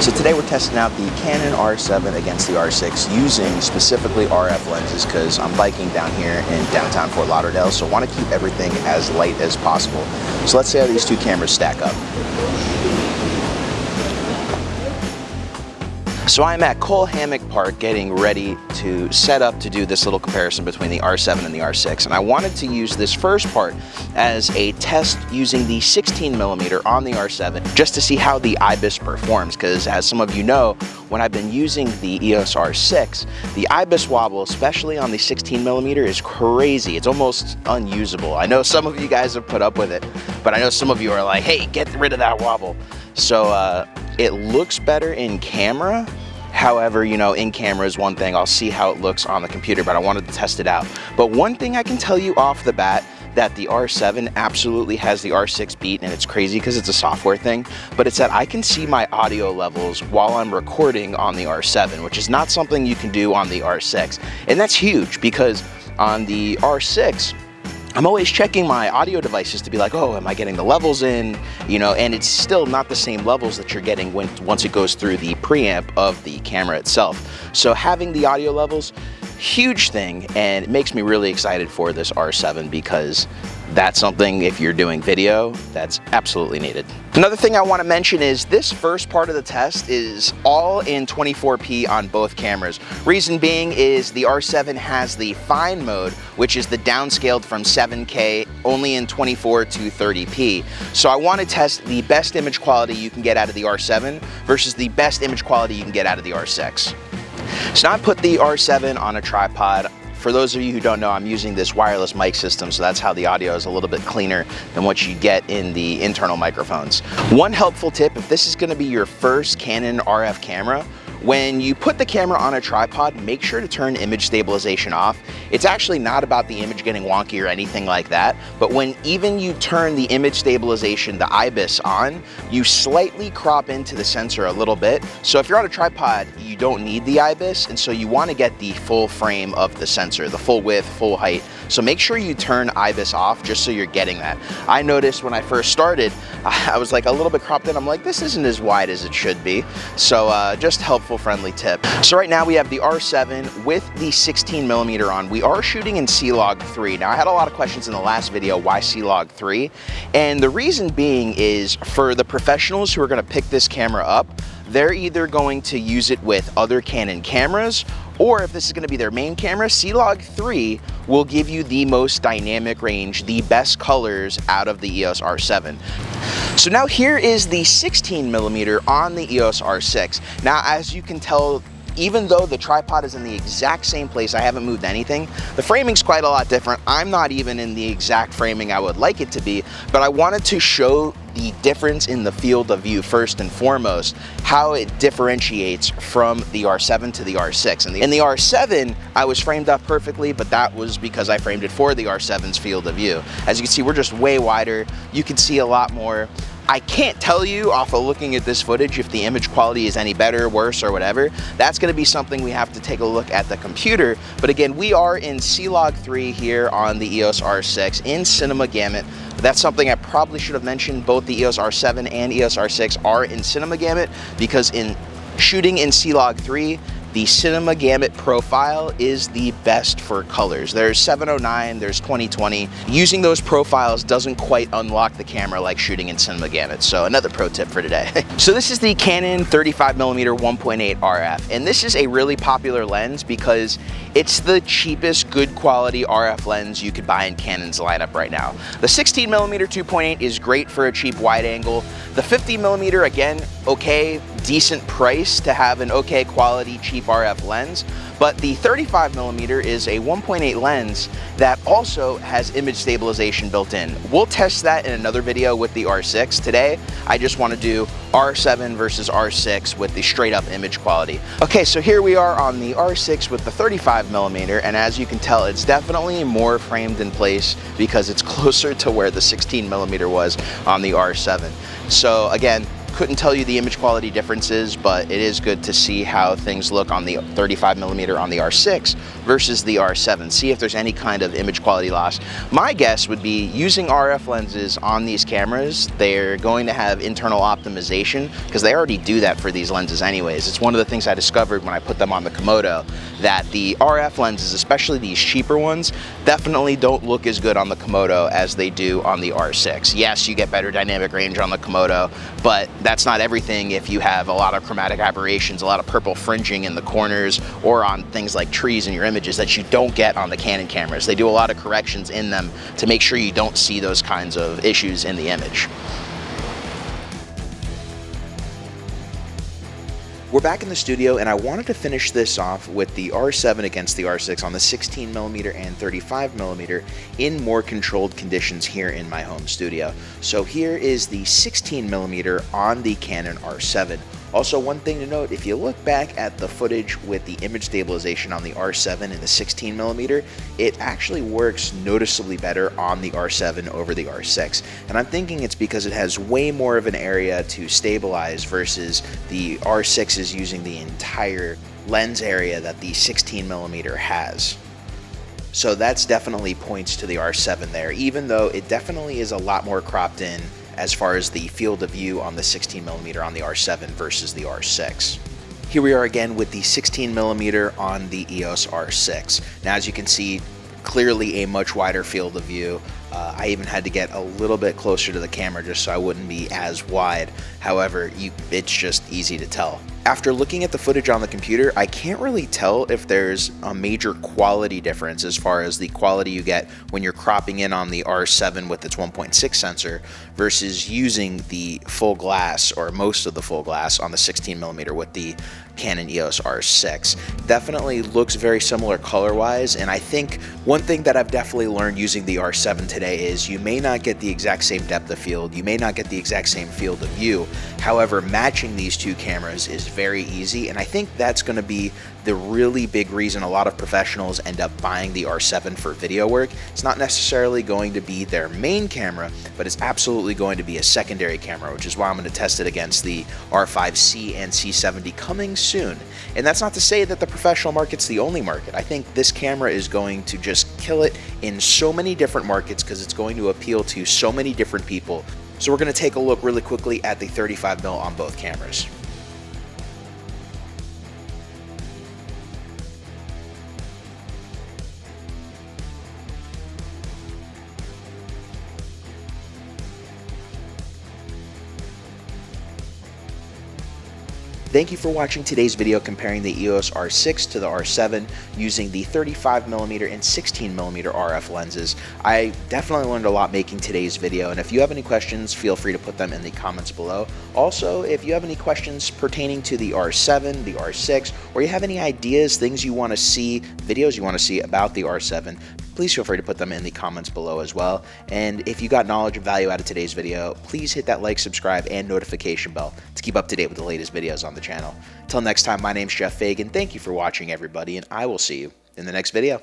So today we're testing out the Canon R7 against the R6 using specifically RF lenses because I'm biking down here in downtown Fort Lauderdale, so I want to keep everything as light as possible. So let's see how these two cameras stack up. So I'm at Cole Hammock Park getting ready to set up to do this little comparison between the R7 and the R6. And I wanted to use this first part as a test using the 16mm on the R7 just to see how the IBIS performs, because as some of you know, when I've been using the EOS R6, the IBIS wobble, especially on the 16mm, is crazy. It's almost unusable. I know some of you guys have put up with it, but I know some of you are like, hey, get rid of that wobble. So it looks better in camera. However, you know, in camera is one thing. I'll see how it looks on the computer, but I wanted to test it out. But one thing I can tell you off the bat, that the R7 absolutely has the R6 beat, and it's crazy because it's a software thing, but it's that I can see my audio levels while I'm recording on the R7, which is not something you can do on the R6. And that's huge because on the R6, I'm always checking my audio devices to be like, oh, am I getting the levels in? You know, and it's still not the same levels that you're getting once it goes through the preamp of the camera itself. So having the audio levels, huge thing, and it makes me really excited for this R7 because that's something, if you're doing video, that's absolutely needed. Another thing I want to mention is this first part of the test is all in 24p on both cameras. Reason being is the R7 has the fine mode, which is the downscaled from 7K only in 24 to 30p. So I want to test the best image quality you can get out of the R7 versus the best image quality you can get out of the R6. So now I put the R7 on a tripod. For those of you who don't know, I'm using this wireless mic system, so that's how the audio is a little bit cleaner than what you get in the internal microphones. One helpful tip, if this is going to be your first Canon RF camera, when you put the camera on a tripod, make sure to turn image stabilization off. It's actually not about the image getting wonky or anything like that, but when even you turn the image stabilization, the IBIS on, you slightly crop into the sensor a little bit. So if you're on a tripod, you don't need the IBIS, and so you want to get the full frame of the sensor, the full width, full height. So make sure you turn IBIS off just so you're getting that. I noticed when I first started, I was like a little bit cropped in. I'm like, this isn't as wide as it should be. So just helpful, friendly tip. So right now we have the R7 with the 16mm on. We are shooting in CLOG3. Now I had a lot of questions in the last video, why CLOG3? And the reason being is for the professionals who are gonna pick this camera up, they're either going to use it with other Canon cameras, or if this is going to be their main camera, CLOG3 will give you the most dynamic range, the best colors out of the EOS R7. So now here is the 16mm on the EOS R6. Now as you can tell, even though the tripod is in the exact same place, I haven't moved anything, the framing's quite a lot different. I'm not even in the exact framing I would like it to be, but I wanted to show the difference in the field of view first and foremost, how it differentiates from the R7 to the R6. And in the R7, I was framed up perfectly, but that was because I framed it for the R7's field of view. As you can see, we're just way wider. You can see a lot more. I can't tell you off of looking at this footage if the image quality is any better, worse, or whatever. That's gonna be something we have to take a look at the computer. But again, we are in CLOG3 here on the EOS R6 in Cinema Gamut. That's something I probably should have mentioned. Both the EOS R7 and EOS R6 are in Cinema Gamut because in shooting in CLOG3, the Cinema Gamut profile is the best for colors. There's 709, there's 2020. Using those profiles doesn't quite unlock the camera like shooting in Cinema Gamut. So another pro tip for today. So this is the Canon 35mm 2.8 RF, and this is a really popular lens because it's the cheapest good quality RF lens you could buy in Canon's lineup right now. The 16mm 2.8 is great for a cheap wide angle. The 50mm, again, okay, decent price to have an okay quality cheap RF lens, but the 35mm is a 1.8 lens that also has image stabilization built in. We'll test that in another video with the R6. Today, I just want to do R7 versus R6 with the straight up image quality. Okay, so here we are on the R6 with the 35mm, and as you can tell, it's definitely more framed in place because it's closer to where the 16mm was on the R7. So again, Couldn't tell you the image quality differences, but it is good to see how things look on the 35mm on the R6 versus the R7. See if there's any kind of image quality loss. My guess would be using RF lenses on these cameras, they're going to have internal optimization because they already do that for these lenses anyways. It's one of the things I discovered when I put them on the Komodo, that the RF lenses, especially these cheaper ones, definitely don't look as good on the Komodo as they do on the R6. Yes, you get better dynamic range on the Komodo, but that's not everything if you have a lot of chromatic aberrations, a lot of purple fringing in the corners or on things like trees in your images that you don't get on the Canon cameras. They do a lot of corrections in them to make sure you don't see those kinds of issues in the image. We're back in the studio, and I wanted to finish this off with the R7 against the R6 on the 16mm and 35mm in more controlled conditions here in my home studio. So here is the 16mm on the Canon R7. Also, one thing to note, if you look back at the footage with the image stabilization on the R7 and the 16mm, it actually works noticeably better on the R7 over the R6. And I'm thinking it's because it has way more of an area to stabilize versus the R6 is using the entire lens area that the 16mm has. So that's definitely points to the R7 there, even though it definitely is a lot more cropped in as far as the field of view on the 16mm on the R7 versus the R6. Here we are again with the 16mm on the EOS R6. Now, as you can see, clearly a much wider field of view. I even had to get a little bit closer to the camera just so I wouldn't be as wide. However, it's just easy to tell. After looking at the footage on the computer, I can't really tell if there's a major quality difference as far as the quality you get when you're cropping in on the R7 with its 1.6 sensor versus using the full glass or most of the full glass on the 16mm with the Canon EOS R6. Definitely looks very similar color-wise, and I think one thing that I've definitely learned using the R7 today is you may not get the exact same depth of field, you may not get the exact same field of view. However, matching these two cameras is very easy, and I think that's going to be the really big reason a lot of professionals end up buying the R7 for video work. It's not necessarily going to be their main camera, but it's absolutely going to be a secondary camera, which is why I'm going to test it against the R5C and C70 coming soon. And that's not to say that the professional market's the only market. I think this camera is going to just kill it in so many different markets because it's going to appeal to so many different people. So we're going to take a look really quickly at the 35mm on both cameras. Thank you for watching today's video comparing the EOS R6 to the R7 using the 35mm and 16mm RF lenses. I definitely learned a lot making today's video, and if you have any questions, feel free to put them in the comments below. Also, if you have any questions pertaining to the R7, the R6, or you have any ideas, things you want to see, videos you want to see about the R7, please feel free to put them in the comments below as well. And if you got knowledge and value out of today's video, please hit that like, subscribe, and notification bell to keep up to date with the latest videos on the channel. Until next time, my name's Geoff Fagien. Thank you for watching, everybody, and I will see you in the next video.